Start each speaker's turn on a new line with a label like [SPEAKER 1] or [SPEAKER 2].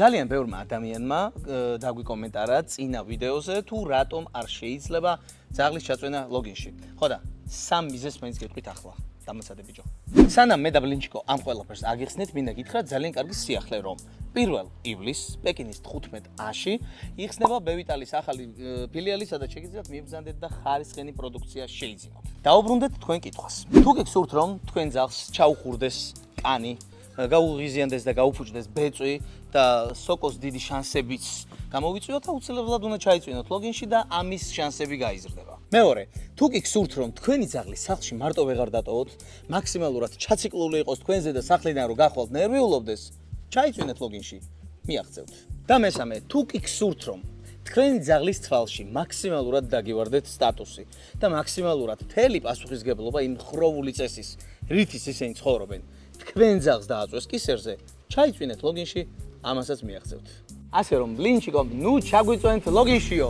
[SPEAKER 1] ძალიან ბევრმა ადამიანმა დაგვიკომენტარა წინა ვიდეოზე თუ რატომ არ შეიძლება ძაღლის ჩაწვენა ლოგინში. ხო და სამ მიზეზს მაინც გეტყვით ახლა. დამაცადე ბიჭო. სანამ მე და ბლინჩიკო ამ ყველაფერს აგიხსნით, მინდა გითხრათ ძალიან კარგი სიახლე, რომ 1 ივლისს პეკინის 15A-ში იხსნება ბევიტალის ახალი ფილიალი, სადაც შეგიძლიათ მიებრძანდეთ და ხარისხენი პროდუქცია შეიძინოთ. დაუბრუნდეთ თქვენ კითხვას. თუ გექსურთ, რომ თქვენ ძაღლს ჩაუხურდეს კანი, გაუღიზიანდეს და გაუფუჭდეს ბეწვი და სოკოს დიდი შანსებიც გამოვიწვიოთ, აუცილებლად უნდა ჩაიწვინოთ ლოგინში და ამის შანსები გაიზრდება. მეორე, თუ გექსურთ, რომ თქვენი ძაღლი სახლში მარტო ვეღარ დატოვოთ, მაქსიმალურად ჩაციკლული იყოს თქვენზე და სახლიდან რომ გახვალთ ნერვიულობდეს, ჩაიწვინეთ ლოგინში, მიაღწევთ. და მესამე, თუ გექსურთ, რომ თქვენი ძაღლის თვალში მაქსიმალურად დაგივარდეთ სტატუსი და მაქსიმალურად მთელი პასუხისგებლობა იმ ხროვული წესის, რითიც ისინი ცხოვრობენ, თქვენ ძაღლს დააწვეს კისერზე, ჩაიწვინეთ ლოგინში, ამასაც მიაღწევთ. ასე რომ ბლინჩიკო, ნუ ჩაგვიწვენთ ლოგინშიო.